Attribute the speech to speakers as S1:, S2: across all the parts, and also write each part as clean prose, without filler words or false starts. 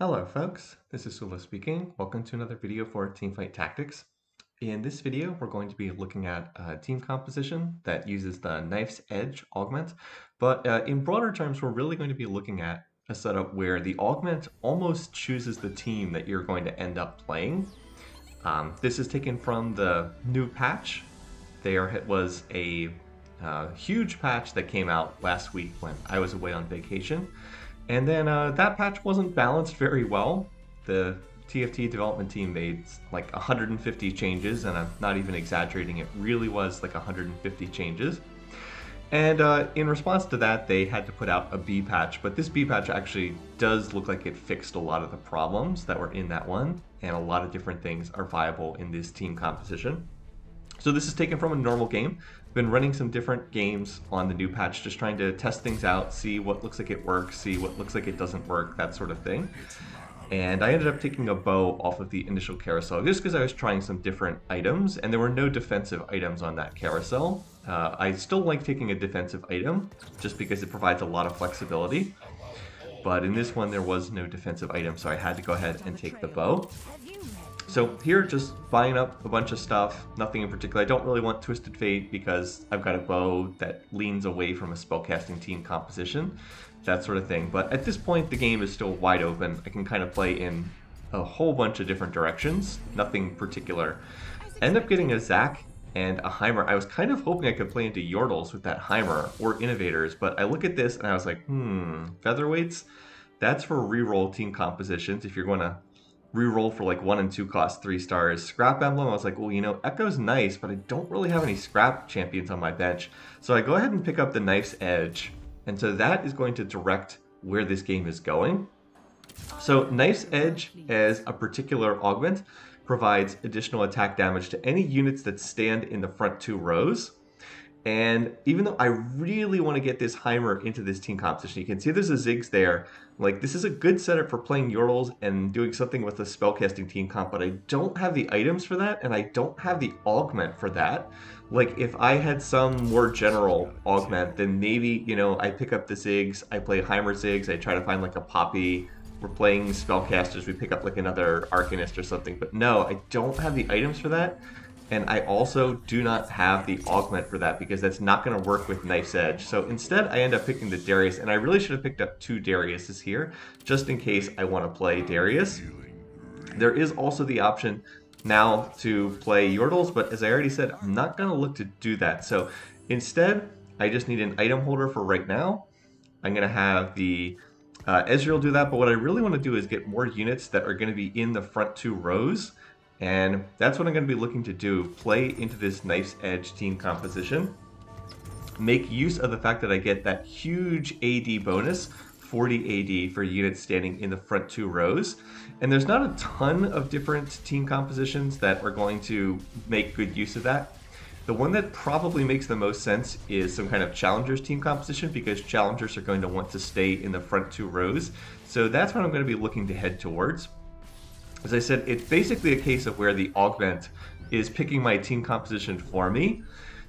S1: Hello folks, this is Sula speaking. Welcome to another video for Teamfight Tactics. In this video, we're going to be looking at a team composition that uses the knife's edge augment, but in broader terms, we're really going to be looking at a setup where the augment almost chooses the team that you're going to end up playing. This is taken from the new patch. There was a huge patch that came out last week when I was away on vacation. And then that patch wasn't balanced very well. The TFT development team made like 150 changes, and I'm not even exaggerating, it really was like 150 changes. And in response to that, they had to put out a B patch, but this B patch actually does look like it fixed a lot of the problems that were in that one, and a lot of different things are viable in this team composition. So this is taken from a normal game. I've been running some different games on the new patch, just trying to test things out, see what looks like it works, see what looks like it doesn't work, that sort of thing. And I ended up taking a bow off of the initial carousel just because I was trying some different items, and there were no defensive items on that carousel. I still like taking a defensive item just because it provides a lot of flexibility. But in this one, there was no defensive item, so I had to go ahead and take the bow. So here, just buying up a bunch of stuff, nothing in particular. I don't really want Twisted Fate because I've got a bow that leans away from a spellcasting team composition, that sort of thing. But at this point, the game is still wide open. I can kind of play in a whole bunch of different directions, nothing particular. I end up getting a Zac and a Heimer. I was kind of hoping I could play into Yordles with that Heimer or Innovators, but I look at this and I was like, Featherweights? That's for reroll team compositions if you're going to reroll for like 1 and 2 cost 3 stars. Scrap Emblem, I was like, well, you know, Echo's nice, but I don't really have any scrap champions on my bench. So I go ahead and pick up the Knife's Edge. And so that is going to direct where this game is going. So Knife's Edge as a particular augment provides additional attack damage to any units that stand in the front 2 rows. And even though I really want to get this Heimer into this team competition, you can see there's a Ziggs there. Like, this is a good setup for playing Yordles and doing something with a spellcasting team comp, but I don't have the items for that, and I don't have the augment for that. Like, if I had some more general augment, then maybe, you know, I pick up the Ziggs, I play Heimer Ziggs, I try to find like a Poppy. We're playing spellcasters, we pick up like another Arcanist or something, but no, I don't have the items for that. And I also do not have the augment for that because that's not going to work with Knife's Edge. So instead, I end up picking the Darius, and I really should have picked up 2 Dariuses here, just in case I want to play Darius. There is also the option now to play Yordles, but as I already said, I'm not going to look to do that. So instead, I just need an item holder for right now. I'm going to have the Ezreal do that, but what I really want to do is get more units that are going to be in the front 2 rows. And that's what I'm going to be looking to do, play into this Knife's Edge team composition. Make use of the fact that I get that huge AD bonus, 40 AD for units standing in the front 2 rows. And there's not a ton of different team compositions that are going to make good use of that. The one that probably makes the most sense is some kind of Challengers team composition because Challengers are going to want to stay in the front 2 rows. So that's what I'm going to be looking to head towards. As I said, it's basically a case of where the augment is picking my team composition for me.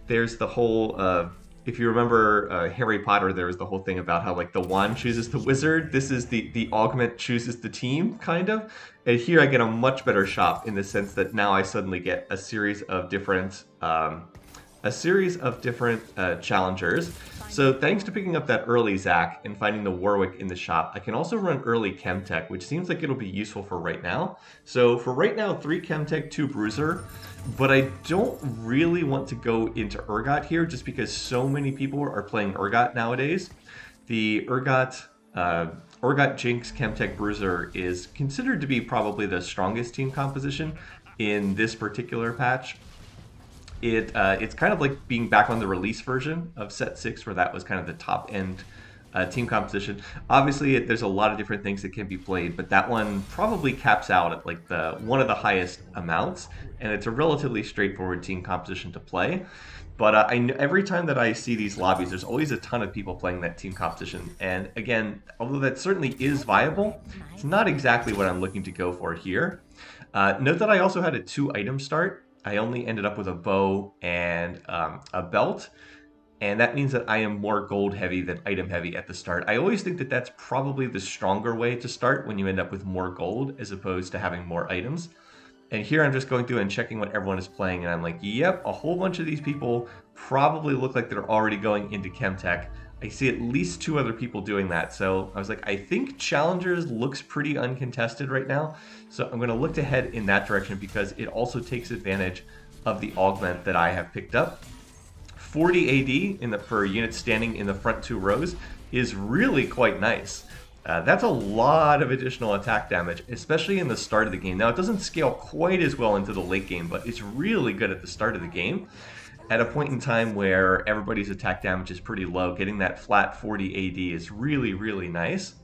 S1: There's the whole, if you remember Harry Potter, there was the whole thing about how like the wand chooses the wizard. This is the augment chooses the team, kind of. And here I get a much better shop in the sense that now I suddenly get a series of different challengers. So thanks to picking up that early Zac and finding the Warwick in the shop, I can also run early Chemtech, which seems like it'll be useful for right now. So for right now, 3 Chemtech, 2 Bruiser, but I don't really want to go into Urgot here just because so many people are playing Urgot nowadays. The Urgot Jinx Chemtech Bruiser is considered to be probably the strongest team composition in this particular patch. It's kind of like being back on the release version of set 6 where that was kind of the top end team composition. Obviously there's a lot of different things that can be played, but that one probably caps out at like one of the highest amounts, and it's a relatively straightforward team composition to play. But every time that I see these lobbies, there's always a ton of people playing that team composition. And again, although that certainly is viable, it's not exactly what I'm looking to go for here. Note that I also had a 2 item start. I only ended up with a bow and a belt. and that means that I am more gold heavy than item heavy at the start. I always think that that's probably the stronger way to start when you end up with more gold as opposed to having more items. And here I'm just going through and checking what everyone is playing, and I'm like, yep, a whole bunch of these people probably look like they're already going into Chemtech. I see at least 2 other people doing that, so I was like, I think Challengers looks pretty uncontested right now, so I'm going to look to head in that direction because it also takes advantage of the augment that I have picked up. 40 AD for units standing in the front 2 rows is really quite nice. That's a lot of additional attack damage, especially in the start of the game. Now, it doesn't scale quite as well into the late game, but it's really good at the start of the game. At a point in time where everybody's attack damage is pretty low, getting that flat 40 AD is really, really nice.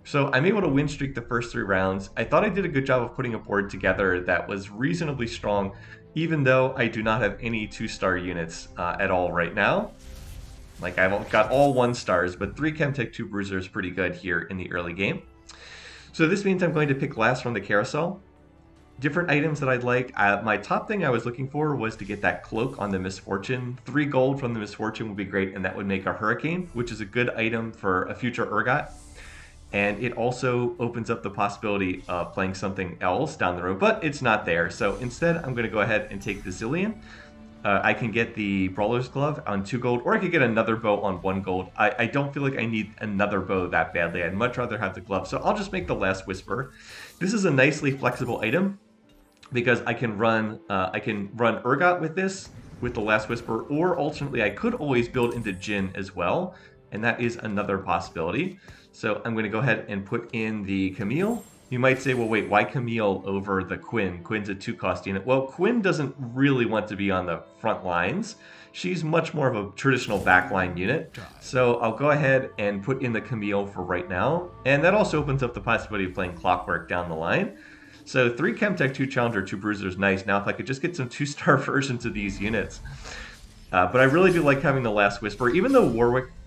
S1: So I'm able to win streak the first 3 rounds. I thought I did a good job of putting a board together that was reasonably strong, even though I do not have any 2-star units at all right now. Like, I've got all 1 stars, but 3 Chemtech, 2 Bruiser is pretty good here in the early game. So this means I'm going to pick last from the carousel. Different items that I'd like. My top thing I was looking for was to get that cloak on the Misfortune. 3 gold from the Misfortune would be great, and that would make a Hurricane, which is a good item for a future Urgot. And it also opens up the possibility of playing something else down the road, but it's not there. So instead, I'm going to go ahead and take the Zillion. I can get the Brawler's Glove on 2 gold, or I could get another bow on 1 gold. I don't feel like I need another bow that badly. I'd much rather have the glove, so I'll just make the Last Whisper. This is a nicely flexible item because I can run Urgot with this, with the Last Whisper, or alternately I could always build into Jhin as well, and that is another possibility. So I'm going to go ahead and put in the Camille. You might say, well, wait, why Camille over the Quinn? Quinn's a 2-cost unit. Well, Quinn doesn't really want to be on the front lines. She's much more of a traditional backline unit. So I'll go ahead and put in the Camille for right now. And that also opens up the possibility of playing Clockwork down the line. So 3 Chemtech, 2 Challenger, 2 Bruiser is nice. Now if I could just get some 2-star versions of these units. But I really do like having the Last Whisper. Even though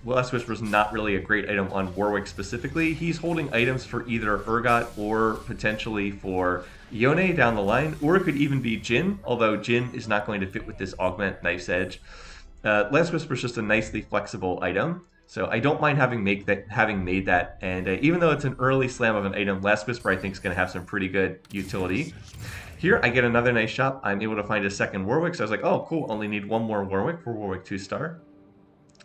S1: Last Whisper is not really a great item on Warwick specifically, he's holding items for either Urgot or potentially for Yone down the line, or it could even be Jhin, although Jhin is not going to fit with this Augment Knife's Edge. Last Whisper is just a nicely flexible item, so I don't mind having made that, and even though it's an early slam of an item, Last Whisper I think is going to have some pretty good utility. Here, I get another nice shop. I'm able to find a second Warwick, so I was like, oh, cool, only need 1 more Warwick for Warwick 2-star.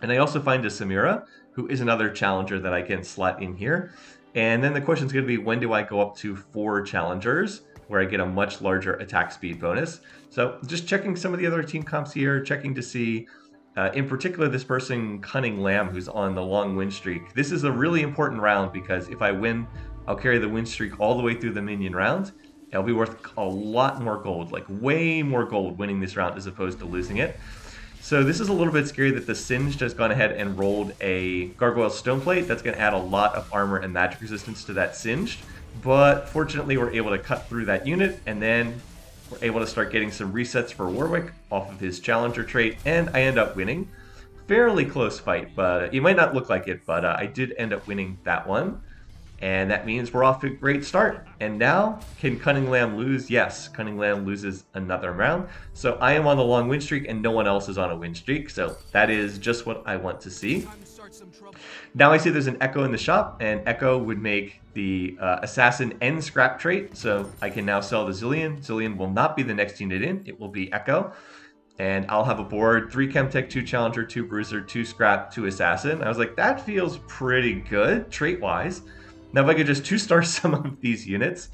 S1: And I also find a Samira, who is another Challenger that I can slot in here. And then the question is going to be, when do I go up to 4 Challengers, where I get a much larger attack speed bonus? So just checking some of the other team comps here, checking to see, in particular, this person, Cunning Lamb, who's on the long win streak. This is a really important round because if I win, I'll carry the win streak all the way through the minion round. It'll be worth a lot more gold, like way more gold winning this round as opposed to losing it. So this is a little bit scary that the Singed has gone ahead and rolled a Gargoyle Stoneplate. That's going to add a lot of armor and magic resistance to that Singed. But fortunately, we're able to cut through that unit, and then we're able to start getting some resets for Warwick off of his Challenger trait, and I end up winning. Fairly close fight, but it might not look like it, but I did end up winning that one. And that means we're off to a great start. And now, can Cunning Lamb lose? Yes, Cunning Lamb loses another round. So I am on the long win streak and no one else is on a win streak. So that is just what I want to see. Now I see there's an Echo in the shop, and Echo would make the Assassin and Scrap trait. So I can now sell the Zillion. Zillion will not be the next unit in, it will be Echo. And I'll have a board, 3 Chemtech, 2 Challenger, 2 Bruiser, 2 Scrap, 2 Assassin. I was like, that feels pretty good, trait-wise. Now if I could just 2-star some of these units,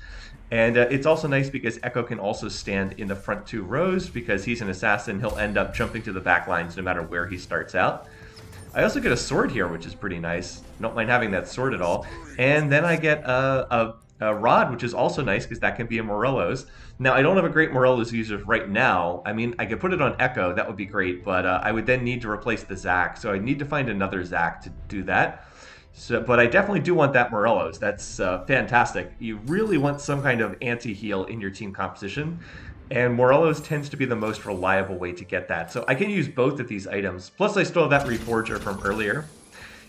S1: and it's also nice because Echo can also stand in the front 2 rows because he's an assassin. He'll end up jumping to the back lines no matter where he starts out. I also get a sword here, which is pretty nice. Don't mind having that sword at all. And then I get a rod, which is also nice because that can be a Morello's. Now I don't have a great Morello's user right now. I mean, I could put it on Echo, that would be great, but I would then need to replace the Zac, so I need to find another Zac to do that. So, but I definitely do want that Morello's. That's fantastic. You really want some kind of anti-heal in your team composition, and Morello's tends to be the most reliable way to get that. So I can use both of these items. Plus I still have that Reforger from earlier.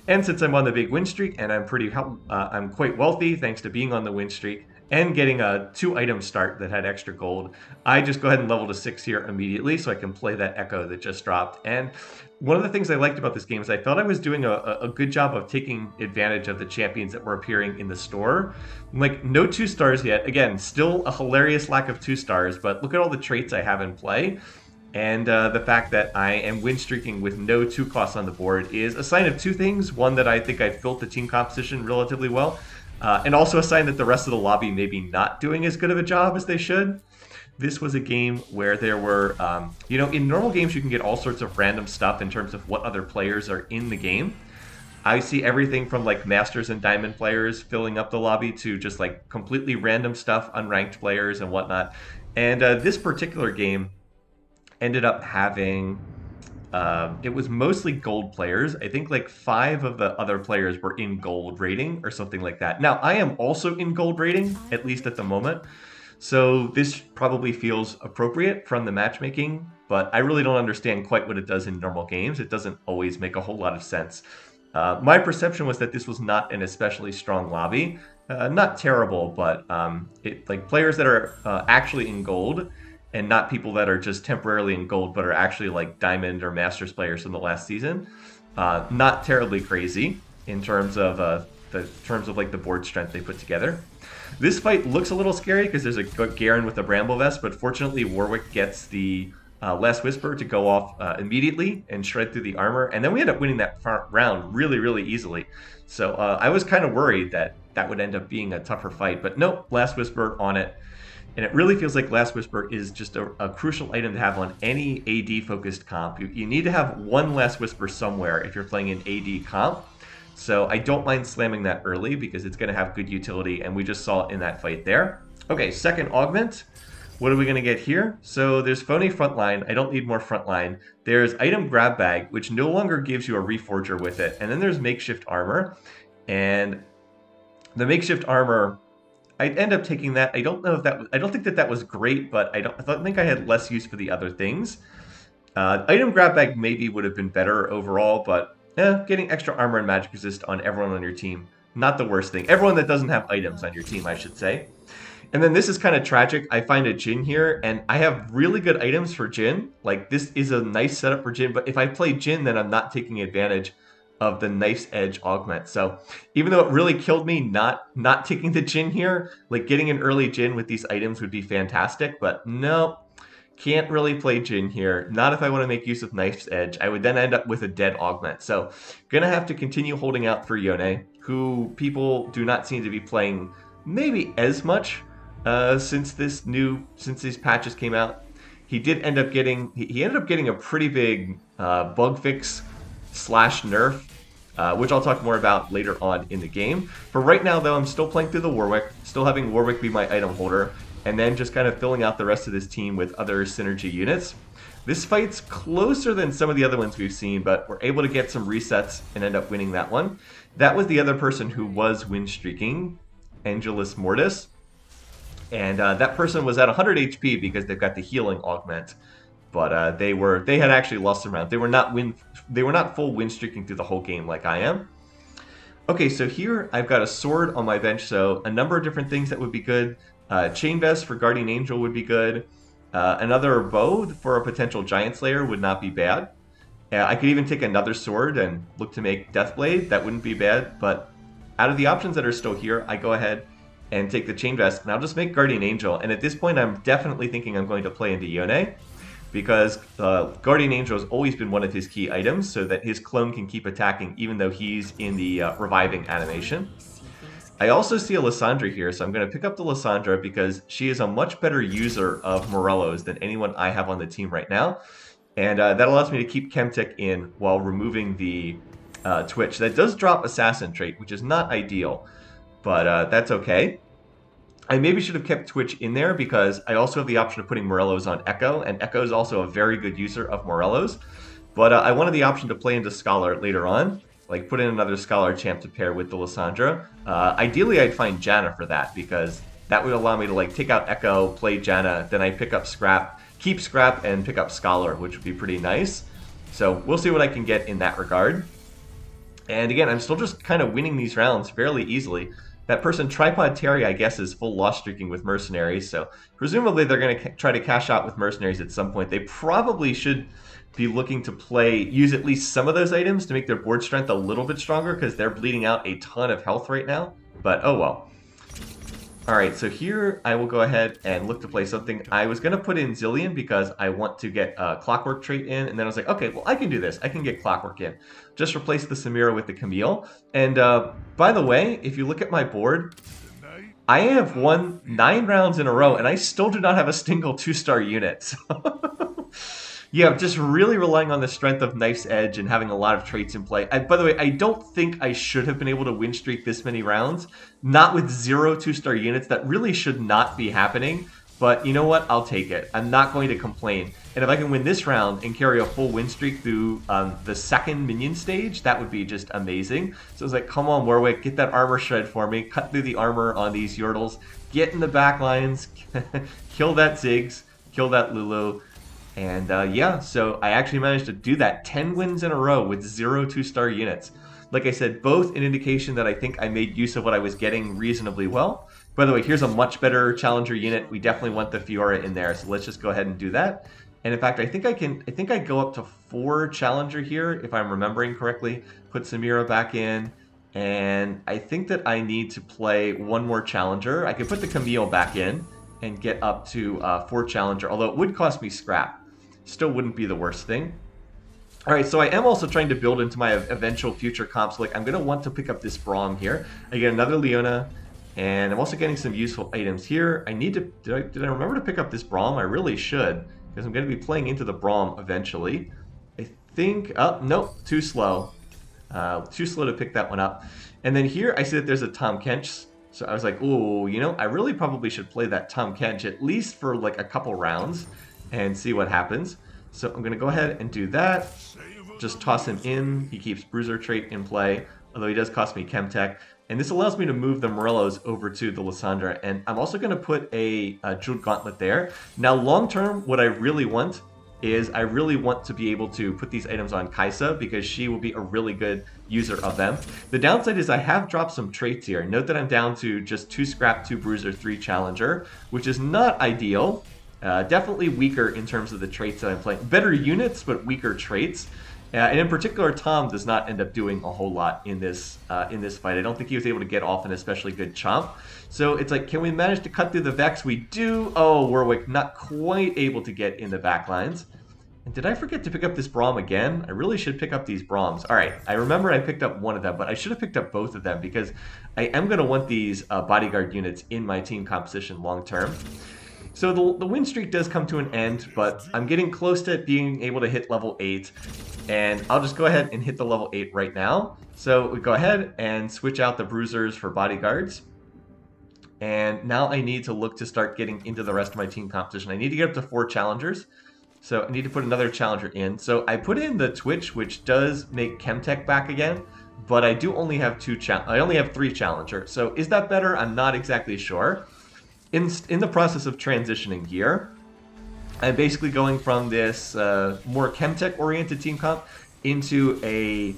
S1: And since I'm on the big win streak and I'm quite wealthy thanks to being on the win streak, and getting a 2-item start that had extra gold, I just go ahead and level to 6 here immediately so I can play that Echo that just dropped. And one of the things I liked about this game is I thought I was doing a good job of taking advantage of the champions that were appearing in the store. Like, no 2 stars yet. Again, still a hilarious lack of 2 stars, but look at all the traits I have in play. And the fact that I am win streaking with no 2 costs on the board is a sign of 2 things. One, that I think I've built the team composition relatively well. And also a sign that the rest of the lobby may be not doing as good of a job as they should. This was a game where there were, you know, in normal games you can get all sorts of random stuff in terms of what other players are in the game. I see everything from like Masters and Diamond players filling up the lobby to just like completely random stuff, unranked players and whatnot. And this particular game ended up having... it was mostly gold players. I think like 5 of the other players were in gold rating or something like that. Now, I am also in gold rating, at least at the moment. So this probably feels appropriate from the matchmaking, but I really don't understand quite what it does in normal games. It doesn't always make a whole lot of sense. My perception was that this was not an especially strong lobby. Not terrible, but like players that are actually in gold, and not people that are just temporarily in gold but are actually like Diamond or Masters players from the last season. Not terribly crazy in terms of like the board strength they put together. This fight looks a little scary because there's a Garen with a Bramble Vest, but fortunately Warwick gets the Last Whisper to go off immediately and shred through the armor, and then we end up winning that round really, really easily. So I was kind of worried that that would end up being a tougher fight, but nope, Last Whisper on it. And it really feels like Last Whisper is just a crucial item to have on any AD-focused comp. You need to have one Last Whisper somewhere if you're playing an AD comp. So I don't mind slamming that early because it's going to have good utility, and we just saw it in that fight there. Okay, second augment. What are we going to get here? So there's Phony Frontline. I don't need more Frontline. There's Item Grab Bag, which no longer gives you a Reforger with it. And then there's Makeshift Armor. And the Makeshift Armor... I'd end up taking that. I don't know if that was, I don't think that was great, but I think I had less use for the other things. Item Grab Bag maybe would have been better overall, but getting extra armor and magic resist on everyone on your team, not the worst thing. Everyone that doesn't have items on your team, I should say. And then this is kind of tragic. I find a Jhin here, and I have really good items for Jhin. Like, this is a nice setup for Jhin, but if I play Jhin, then I'm not taking advantage of the Knife's Edge augment. So even though it really killed me not taking the Jhin here, like getting an early Jhin with these items would be fantastic, but no, can't really play Jhin here. Not if I want to make use of Knife's Edge. I would then end up with a dead augment. So gonna have to continue holding out for Yone, who people do not seem to be playing maybe as much since these patches came out. He did end up getting a pretty big bug fix / nerf, which I'll talk more about later on in the game. For right now, though, I'm still playing through the Warwick, still having Warwick be my item holder, and then just kind of filling out the rest of this team with other synergy units. This fight's closer than some of the other ones we've seen, but we're able to get some resets and end up winning that one. That was the other person who was win streaking, Angelus Mortis, and that person was at 100 HP because they've got the healing augment. But they had actually lost some rounds. They were not full win streaking through the whole game like I am. Okay, so here I've got a sword on my bench, so a number of different things that would be good. Chain Vest for Guardian Angel would be good. Another bow for a potential Giant Slayer would not be bad. I could even take another sword and look to make Deathblade. That wouldn't be bad, but out of the options that are still here, I go ahead and take the Chain Vest, and I'll just make Guardian Angel. And at this point, I'm definitely thinking I'm going to play into Yone, because Guardian Angel has always been one of his key items, so that his clone can keep attacking even though he's in the reviving animation. I also see a Lissandra here, so I'm going to pick up the Lissandra because she is a much better user of Morellos than anyone I have on the team right now. And that allows me to keep Chemtech in while removing the Twitch. That does drop Assassin trait, which is not ideal, but that's okay. I maybe should have kept Twitch in there because I also have the option of putting Morellos on Echo, and Echo is also a very good user of Morellos. But I wanted the option to play into Scholar later on, like put in another Scholar champ to pair with the Lissandra. Ideally, I'd find Janna for that because that would allow me to like take out Echo, play Janna, then I pick up Scrap, keep Scrap, and pick up Scholar, which would be pretty nice. So we'll see what I can get in that regard. And again, I'm still just kind of winning these rounds fairly easily. That person, Tripod Terry, I guess, is full loss streaking with Mercenaries, so presumably they're going to try to cash out with Mercenaries at some point. They probably should be looking to use at least some of those items to make their board strength a little bit stronger, because they're bleeding out a ton of health right now, but oh well. Alright, so here I will go ahead and look to play something. I was going to put in Zillion because I want to get a Clockwork trait in, and then I was like, okay, well I can do this. I can get Clockwork in. Just replace the Samira with the Camille. And by the way, if you look at my board, I have won 9 rounds in a row, and I still do not have a single 2-star unit. So yeah, just really relying on the strength of Knife's Edge and having a lot of traits in play. By the way, I don't think I should have been able to win streak this many rounds. Not with 0 2-star units. That really should not be happening. But you know what? I'll take it. I'm not going to complain. And if I can win this round and carry a full win streak through the second minion stage, that would be just amazing. So it's like, come on, Warwick, get that armor shred for me. Cut through the armor on these Yordles. Get in the back lines. Kill that Ziggs. Kill that Lulu. And yeah, so I actually managed to do that 10 wins in a row with 0 2-star units. Like I said, both an indication that I think I made use of what I was getting reasonably well. By the way, here's a much better Challenger unit. We definitely want the Fiora in there, so let's just go ahead and do that. And in fact, I think I go up to 4 Challenger here, if I'm remembering correctly. Put Samira back in, and I think that I need to play 1 more Challenger. I could put the Camille back in and get up to 4 Challenger, although it would cost me scrap. Still wouldn't be the worst thing. Alright, so I am also trying to build into my eventual future comps. Like, I'm going to want to pick up this Braum here. I get another Leona, and I'm also getting some useful items here. I need to... Did I remember to pick up this Braum? I really should, because I'm going to be playing into the Braum eventually. I think... Oh, nope, too slow. Too slow to pick that one up. And then here, I see that there's a Tahm Kench. So I was like, ooh, you know, I really probably should play that Tahm Kench at least for like a couple rounds and see what happens. So I'm going to go ahead and do that. Just toss him in. He keeps Bruiser trait in play, although he does cost me Chemtech. And this allows me to move the Morellos over to the Lysandra. And I'm also going to put a Jeweled Gauntlet there. Now, long term, what I really want is I really want to be able to put these items on Kaisa, because she will be a really good user of them. The downside is I have dropped some traits here. Note that I'm down to just 2 Scrap, 2 Bruiser, 3 Challenger, which is not ideal. Definitely weaker in terms of the traits that I'm playing. Better units, but weaker traits. And in particular, Tom does not end up doing a whole lot in this fight. I don't think he was able to get off an especially good chomp. So it's like, can we manage to cut through the Vex? We do. Oh, Warwick not quite able to get in the back lines. And did I forget to pick up this Braum again? I really should pick up these Braums. All right, I remember I picked up one of them, but I should have picked up both of them, because I am going to want these bodyguard units in my team composition long term. So the win streak does come to an end, but I'm getting close to being able to hit level 8. And I'll just go ahead and hit the level 8 right now. So we go ahead and switch out the Bruisers for bodyguards. And now I need to look to start getting into the rest of my team composition. I need to get up to 4 Challengers. So I need to put another Challenger in. So I put in the Twitch, which does make Chemtech back again. But I do only have 3 Challenger. So is that better? I'm not exactly sure. In the process of transitioning here, I'm basically going from this more Chemtech-oriented team comp into a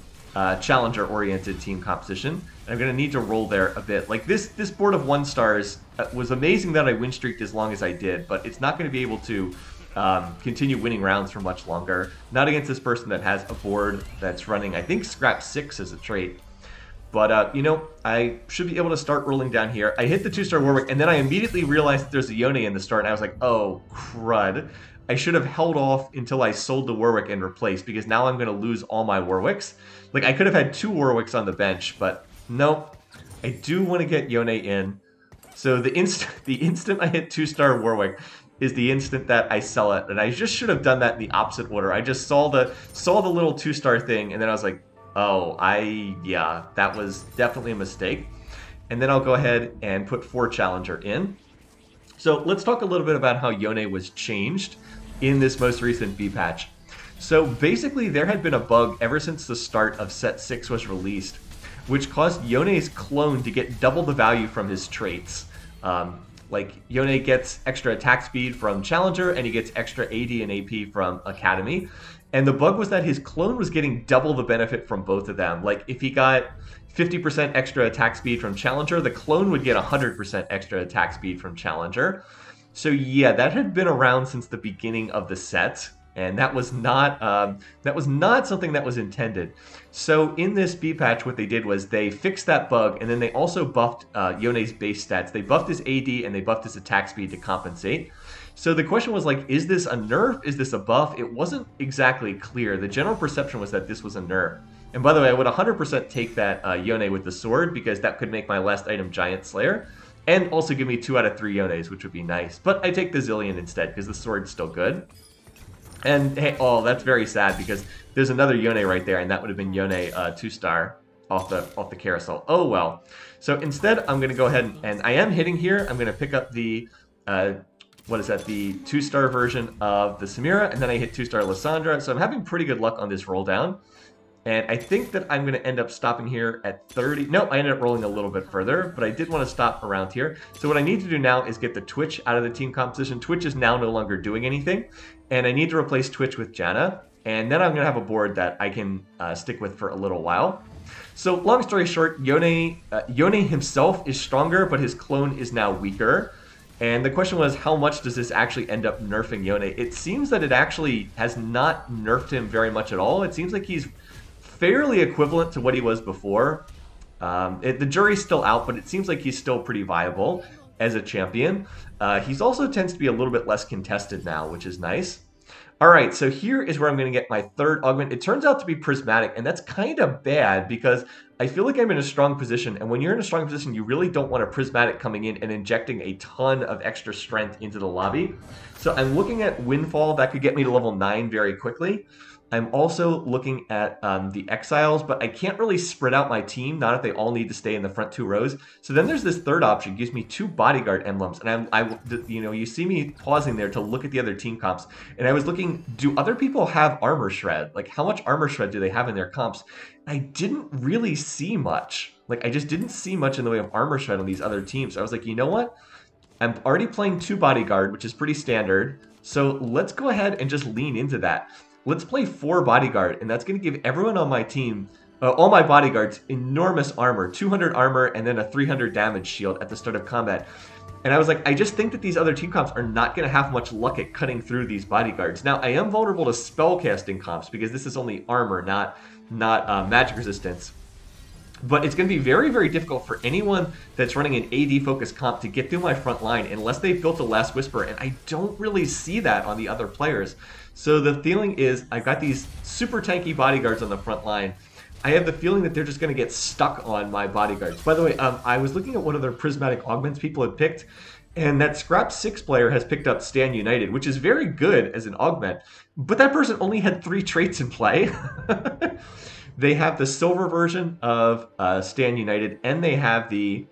S1: Challenger-oriented team composition. And I'm going to need to roll there a bit. Like this board of 1 stars was amazing that I win streaked as long as I did, but it's not going to be able to continue winning rounds for much longer. Not against this person that has a board that's running, I think, Scrap 6 as a trait. But, you know, I should be able to start rolling down here. I hit the 2-star Warwick, and then I immediately realized that there's a Yone in the start, and I was like, oh, crud. I should have held off until I sold the Warwick and replaced, because now I'm going to lose all my Warwicks. Like, I could have had 2 Warwicks on the bench, but nope. I do want to get Yone in. So the instant I hit 2-star Warwick is the instant that I sell it, and I just should have done that in the opposite order. I just saw the little 2-star thing, and then I was like, oh, yeah, that was definitely a mistake. And then I'll go ahead and put 4 Challenger in. So let's talk a little bit about how Yone was changed in this most recent V patch. So basically there had been a bug ever since the start of set 6 was released, which caused Yone's clone to get double the value from his traits. Like, Yone gets extra attack speed from Challenger, and he gets extra AD and AP from Academy. And the bug was that his clone was getting double the benefit from both of them. Like, if he got 50% extra attack speed from Challenger, the clone would get 100% extra attack speed from Challenger. So yeah, that had been around since the beginning of the set, and that was not something that was intended. So in this B patch, what they did was they fixed that bug, and then they also buffed Yone's base stats. They buffed his AD and they buffed his attack speed to compensate. So the question was like, is this a nerf? Is this a buff? It wasn't exactly clear. The general perception was that this was a nerf. And by the way, I would 100% take that Yone with the sword, because that could make my last item Giant Slayer, and also give me 2 out of 3 Yones, which would be nice. But I take the Zillion instead, because the sword's still good. And hey, oh, that's very sad, because there's another Yone right there, and that would have been Yone 2-star off the carousel. Oh well. So instead, I'm going to go ahead and I am hitting here. I'm going to pick up the what is that? The 2-star version of the Samira, and then I hit 2-star Lissandra. So I'm having pretty good luck on this roll down. And I think that I'm going to end up stopping here at 30. No, I ended up rolling a little bit further, but I did want to stop around here. So what I need to do now is get the Twitch out of the team composition. Twitch is now no longer doing anything, and I need to replace Twitch with Janna. And then I'm going to have a board that I can stick with for a little while. So long story short, Yone himself is stronger, but his clone is now weaker. And the question was, how much does this actually end up nerfing Yone? It seems that it actually has not nerfed him very much at all. It seems like he's fairly equivalent to what he was before. The jury's still out, but it seems like he's still pretty viable as a champion. He's also tends to be a little bit less contested now, which is nice. All right, so here is where I'm going to get my third augment. It turns out to be prismatic, and that's kind of bad because I feel like I'm in a strong position, and when you're in a strong position, you really don't want a prismatic coming in and injecting a ton of extra strength into the lobby. So I'm looking at Windfall. That could get me to level 9 very quickly. I'm also looking at the Exiles, but I can't really spread out my team, not if they all need to stay in the front 2 rows. So then there's this third option, gives me 2 bodyguard emblems, and you see me pausing there to look at the other team comps, and I was looking, do other people have armor shred? Like, how much armor shred do they have in their comps? I didn't really see much. Like, I just didn't see much in the way of armor shred on these other teams. So I was like, you know what? I'm already playing 2 bodyguard, which is pretty standard. So let's go ahead and just lean into that. Let's play 4 bodyguard, and that's going to give everyone on my team, all my bodyguards, enormous armor, 200 armor, and then a 300 damage shield at the start of combat. And I was like, I just think that these other team comps are not going to have much luck at cutting through these bodyguards. Now, I am vulnerable to spellcasting comps because this is only armor, not magic resistance. But it's going to be very, very difficult for anyone that's running an AD-focused comp to get through my front line unless they've built a Last Whisper, and I don't really see that on the other players. So the feeling is I've got these super tanky bodyguards on the front line. I have the feeling that they're just going to get stuck on my bodyguards. By the way, I was looking at what other prismatic augments people had picked, and that Scrap 6 player has picked up Stand United, which is very good as an augment, but that person only had 3 traits in play. They have the silver version of Stand United, and they have the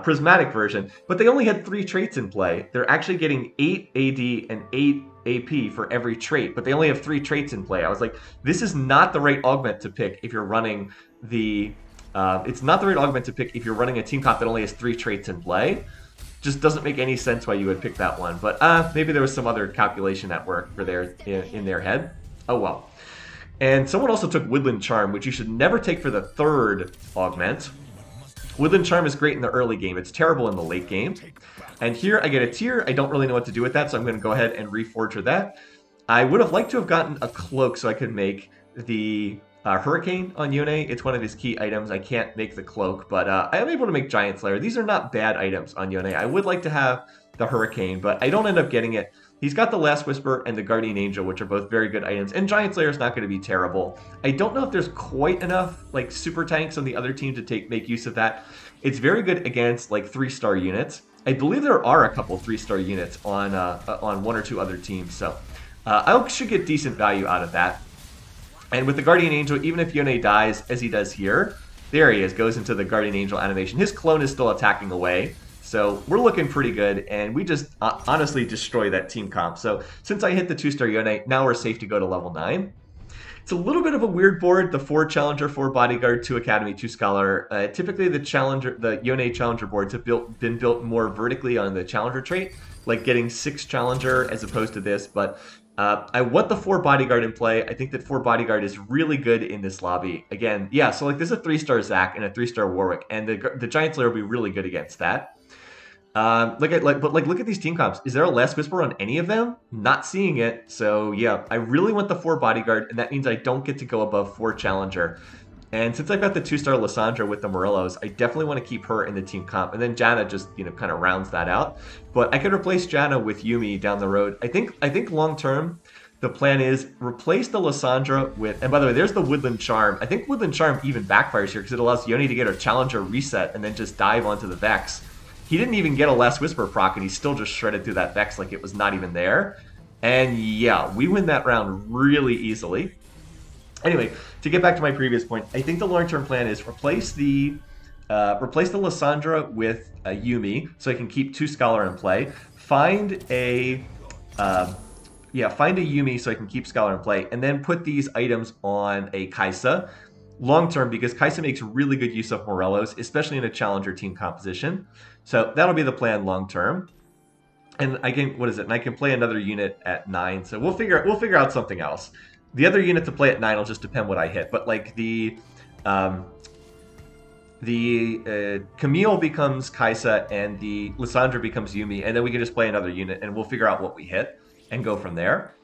S1: prismatic version, but they only had 3 traits in play. They're actually getting 8 AD and 8 AP for every trait, but they only have 3 traits in play. I was like, this is not the right augment to pick if you're running the... it's not the right augment to pick if you're running a team comp that only has 3 traits in play. Just doesn't make any sense why you would pick that one. But maybe there was some other calculation at work for in their head. Oh well. And someone also took Woodland Charm, which you should never take for the 3rd augment. Woodland Charm is great in the early game. It's terrible in the late game. And here I get a tier. I don't really know what to do with that, so I'm going to go ahead and reforge for that. I would have liked to have gotten a cloak so I could make the Hurricane on Yone. It's one of his key items. I can't make the cloak, but I am able to make Giant Slayer. These are not bad items on Yone. I would like to have the Hurricane, but I don't end up getting it. He's got the Last Whisper and the Guardian Angel, which are both very good items, and Giant Slayer is not going to be terrible. I don't know if there's quite enough like super tanks on the other team to make use of that. It's very good against like 3-star units. I believe there are a couple 3-star units on 1 or 2 other teams, so I should get decent value out of that. And with the Guardian Angel, even if Yone dies, as he does here, there he is, goes into the Guardian Angel animation. His clone is still attacking away. So we're looking pretty good, and we just honestly destroy that team comp. So since I hit the 2-star Yone, now we're safe to go to level 9. It's a little bit of a weird board, the 4 Challenger, 4 Bodyguard, 2 Academy, 2 Scholar. Typically the Yone Challenger boards have been built more vertically on the Challenger trait, like getting 6 Challenger as opposed to this, but I want the 4 Bodyguard in play. I think that 4 Bodyguard is really good in this lobby. Again, yeah, so like this is a 3-star Zac and a 3-star Warwick, and the Giant Slayer will be really good against that. Look at these team comps. Is there a Last Whisper on any of them? Not seeing it. So yeah, I really want the 4 Bodyguard, and that means I don't get to go above 4 Challenger. And since I've got the 2-star Lissandra with the Morellos, I definitely want to keep her in the team comp. And then Janna just, kind of rounds that out. But I could replace Janna with Yuumi down the road. I think long term, the plan is replace the Lissandra with, and by the way, there's the Woodland Charm. I think Woodland Charm even backfires here because it allows Yoni to get her Challenger reset and then just dive onto the Vex. He didn't even get a Last Whisper proc, and he still just shredded through that Vex like it was not even there. And yeah, we win that round really easily. Anyway, to get back to my previous point, I think the long-term plan is replace the Lissandra with Yuumi, so I can keep 2 Scholar in play. Find a Yuumi so I can keep Scholar in play, and then put these items on a Kai'Sa long-term, because Kai'Sa makes really good use of Morellos, especially in a Challenger team composition. So that'll be the plan long-term. And I can, And I can play another unit at 9, so we'll figure out something else. The other unit to play at 9 will just depend what I hit, but like the Camille becomes Kai'Sa and the Lissandra becomes Yuumi, and then we can just play another unit and we'll figure out what we hit and go from there.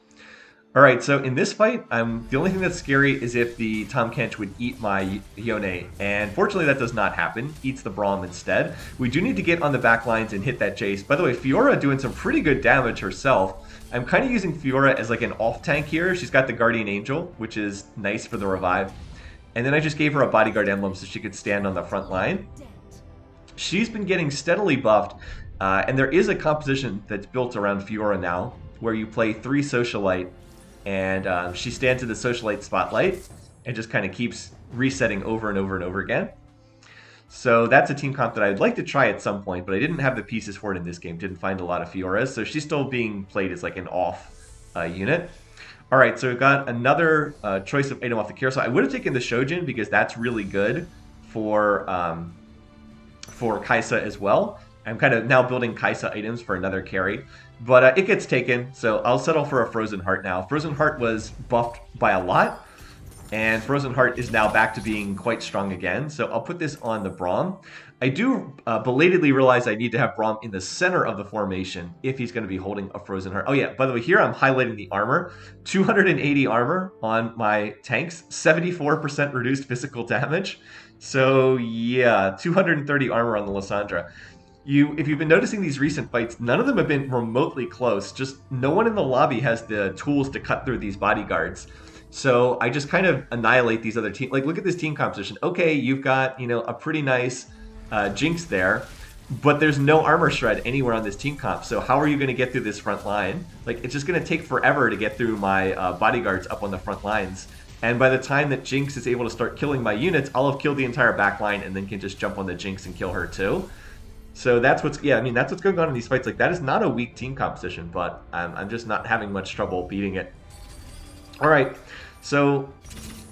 S1: All right, so in this fight, the only thing that's scary is if the Tahm Kench would eat my Yone, and fortunately that does not happen. Eats the Braum instead. We do need to get on the back lines and hit that Jace. By the way, Fiora doing some pretty good damage herself. I'm kind of using Fiora as like an off tank here. She's got the Guardian Angel, which is nice for the revive. And then I just gave her a Bodyguard emblem so she could stand on the front line. She's been getting steadily buffed, and there is a composition that's built around Fiora now, where you play 3 Socialite, and she stands in the Socialite spotlight and just kind of keeps resetting over and over and over again. So that's a team comp that I'd like to try at some point, but I didn't have the pieces for it in this game. Didn't find a lot of Fioras, so she's still being played as like an off unit. All right, so we've got another choice of item off the carousel. I would have taken the Shojin because that's really good for Kai'Sa as well. I'm kind of now building Kai'Sa items for another carry, but it gets taken, so I'll settle for a Frozen Heart now. Frozen Heart was buffed by a lot, and Frozen Heart is now back to being quite strong again, so I'll put this on the Braum. I do belatedly realize I need to have Braum in the center of the formation if he's going to be holding a Frozen Heart. Oh yeah, by the way, here I'm highlighting the armor. 280 armor on my tanks, 74% reduced physical damage. So yeah, 230 armor on the Lissandra. If you've been noticing these recent fights, none of them have been remotely close. Just no one in the lobby has the tools to cut through these bodyguards. So I just kind of annihilate these other teams. Like, look at this team composition. Okay, you've got, a pretty nice Jinx there, but there's no armor shred anywhere on this team comp. So how are you going to get through this front line? Like, it's just going to take forever to get through my bodyguards up on the front lines. And by the time that Jinx is able to start killing my units, I'll have killed the entire back line and then can just jump on the Jinx and kill her too. So that's what's that's what's going on in these fights. Like, that is not a weak team composition, but I'm just not having much trouble beating it. All right, so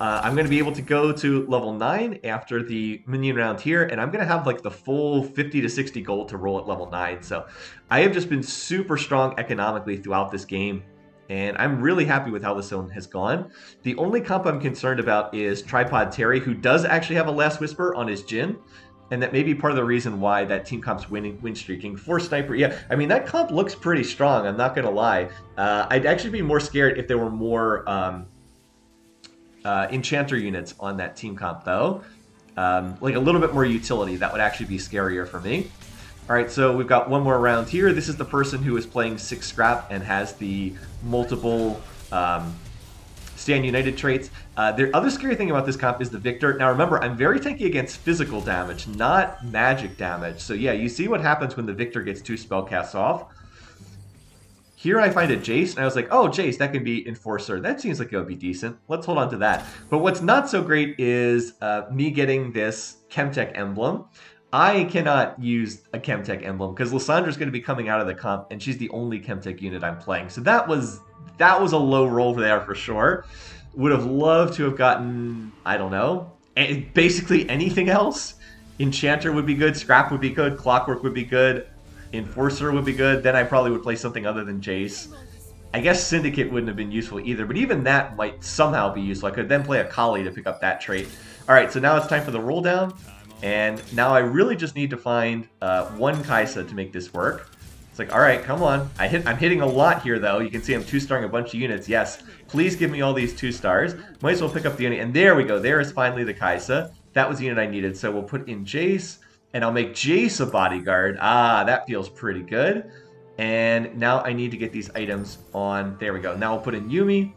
S1: I'm going to be able to go to level 9 after the minion round here, and I'm going to have like the full 50 to 60 gold to roll at level 9. So I have just been super strong economically throughout this game, and I'm really happy with how this zone has gone. The only comp I'm concerned about is Tripod Terry, who does actually have a Last Whisper on his Jhin. And that may be part of the reason why that team comp's win streaking. 4 Sniper, yeah, I mean, that comp looks pretty strong, I'm not going to lie. I'd actually be more scared if there were more Enchanter units on that team comp, though. Like a little bit more utility, that would actually be scarier for me. All right, so we've got one more round here. This is the person who is playing 6 Scrap and has the multiple Stand United traits. The other scary thing about this comp is the Victor. Now remember, I'm very tanky against physical damage, not magic damage. So yeah, you see what happens when the Victor gets 2 spellcasts off. Here I find a Jace, and I was like, oh, Jace, that can be Enforcer. That seems like it would be decent. Let's hold on to that. But what's not so great is me getting this Chemtech emblem. I cannot use a Chemtech emblem because Lissandra's going to be coming out of the comp, and she's the only Chemtech unit I'm playing. So that was a low roll there for sure. Would have loved to have gotten, I don't know, basically anything else. Enchanter would be good, Scrap would be good, Clockwork would be good, Enforcer would be good. Then I probably would play something other than Jace. I guess Syndicate wouldn't have been useful either, but even that might somehow be useful. I could then play a Kali to pick up that trait. All right, so now it's time for the roll down, and now I really just need to find one Kaisa to make this work. It's like, all right, come on. I'm hitting a lot here, though. You can see I'm 2-starring a bunch of units. Yes, please give me all these 2 stars. Might as well pick up the unit, and there we go. There is finally the Kaisa. That was the unit I needed, so we'll put in Jace, and I'll make Jace a bodyguard. Ah, that feels pretty good. And now I need to get these items on. There we go. Now I'll put in Yumi,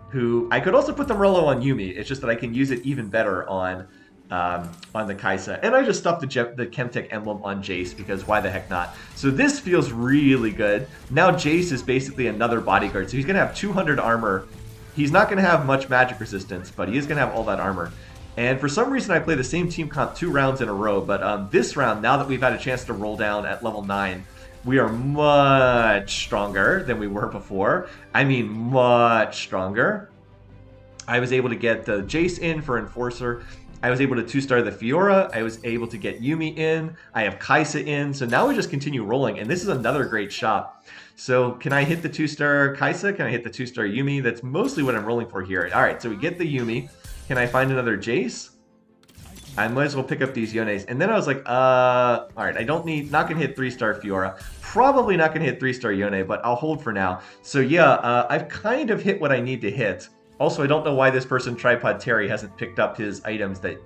S1: who I could also put the Morello on Yumi. It's just that I can use it even better on the Kaisa. And I just stuffed the Chemtech emblem on Jace because why the heck not? So this feels really good. Now Jace is basically another bodyguard. So he's going to have 200 armor. He's not going to have much magic resistance, but he is going to have all that armor. And for some reason I play the same team comp 2 rounds in a row. But this round, now that we've had a chance to roll down at level 9, we are much stronger than we were before. I mean, much stronger. I was able to get the Jace in for Enforcer. I was able to 2-star the Fiora. I was able to get Yumi in. I have Kaisa in. So now we just continue rolling. And this is another great shot. So can I hit the 2-star Kaisa? Can I hit the 2-star Yumi? That's mostly what I'm rolling for here. All right, so we get the Yumi. Can I find another Jace? I might as well pick up these Yones. And then I was like, all right, not going to hit 3-star Fiora. Probably not going to hit 3-star Yone, but I'll hold for now. So yeah, I've kind of hit what I need to hit. Also, I don't know why this person, Tripod Terry, hasn't picked up his items that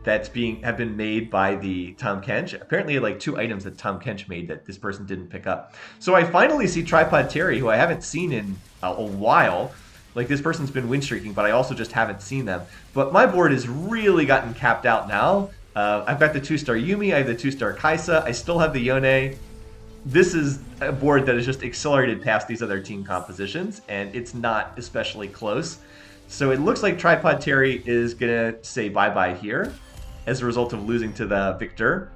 S1: have been made by the Tahm Kench. Apparently, like 2 items that Tahm Kench made that this person didn't pick up. So I finally see Tripod Terry, who I haven't seen in a while. Like, this person's been win streaking, but I also just haven't seen them. But my board has really gotten capped out now. I've got the 2-star Yumi, I have the 2-star Kaisa, I still have the Yone. This is a board that is just accelerated past these other team compositions, and it's not especially close. So it looks like Tripod Terry is going to say bye-bye here as a result of losing to the Victor.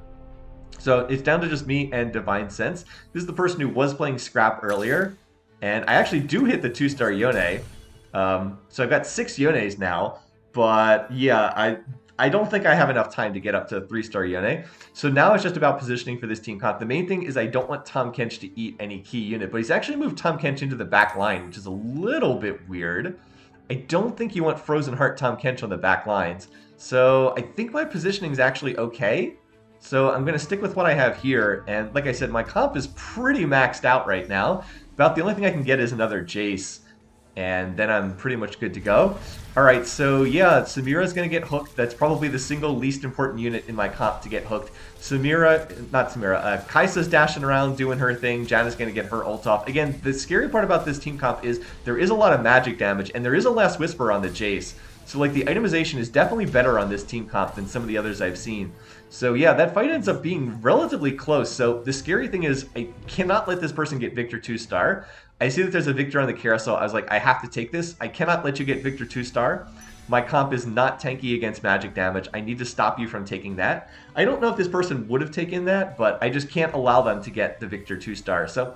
S1: So it's down to just me and Divine Sense. This is the person who was playing Scrap earlier, and I actually do hit the 2-star Yone. So I've got 6 Yones now, but yeah, I don't think I have enough time to get up to 3-star Yone. So now it's just about positioning for this team comp. The main thing is I don't want Tahm Kench to eat any key unit, but he's actually moved Tahm Kench into the back line, which is a little bit weird. I don't think you want Frozen Heart Tahm Kench on the back lines. So I think my positioning is actually okay. So I'm going to stick with what I have here. And like I said, my comp is pretty maxed out right now. About the only thing I can get is another Jace. And then I'm pretty much good to go. Alright, so yeah, Samira's going to get hooked. That's probably the single least important unit in my comp to get hooked. Kaisa's dashing around doing her thing. Janna's going to get her ult off. Again, the scary part about this team comp is there is a lot of magic damage, and there is a Last Whisper on the Jace. So like the itemization is definitely better on this team comp than some of the others I've seen. So yeah, that fight ends up being relatively close. So the scary thing is I cannot let this person get Victor 2-star. I see that there's a Victor on the carousel. I was like, I have to take this. I cannot let you get Victor 2-star. My comp is not tanky against magic damage. I need to stop you from taking that. I don't know if this person would have taken that, but I just can't allow them to get the Victor 2-star. So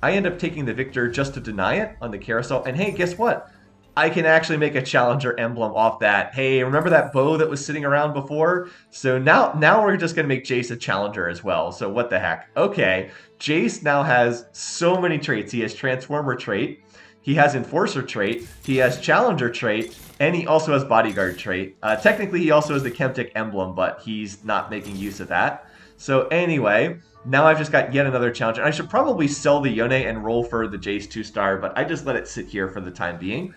S1: I end up taking the Victor just to deny it on the carousel. And hey, guess what? I can actually make a challenger emblem off that. Hey, remember that bow that was sitting around before? So now we're just going to make Jace a challenger as well. So what the heck? Okay, Jace now has so many traits. He has Transformer trait, he has Enforcer trait, he has Challenger trait, and he also has Bodyguard trait. Technically, he also has the Chemtech emblem, but he's not making use of that. So anyway, now I've just got yet another challenger. I should probably sell the Yone and roll for the Jace 2-star, but I just let it sit here for the time being.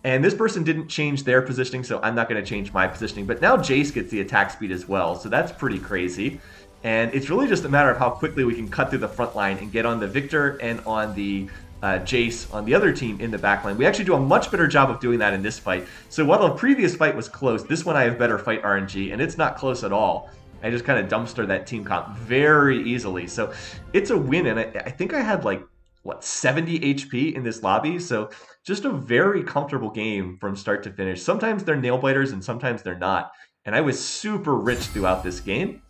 S1: And this person didn't change their positioning, so I'm not going to change my positioning. But now Jace gets the attack speed as well, so that's pretty crazy. And it's really just a matter of how quickly we can cut through the front line and get on the Victor and on the Jace on the other team in the back line. We actually do a much better job of doing that in this fight. So while the previous fight was close, this one I have better fight RNG, and it's not close at all. I just kind of dumpster that team comp very easily. So it's a win, and I think I had like, what, 70 HP in this lobby? So just a very comfortable game from start to finish. Sometimes they're nail biters and sometimes they're not. And I was super rich throughout this game.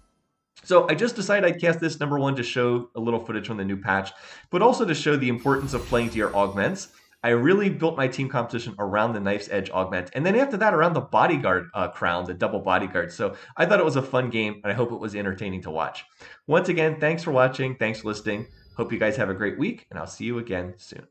S1: So I just decided I'd cast this, number one, to show a little footage from the new patch, but also to show the importance of playing to your augments. I really built my team composition around the Knife's Edge augment, and then after that around the bodyguard crown, the double bodyguard. So I thought it was a fun game, and I hope it was entertaining to watch. Once again, thanks for watching, thanks for listening. Hope you guys have a great week, and I'll see you again soon.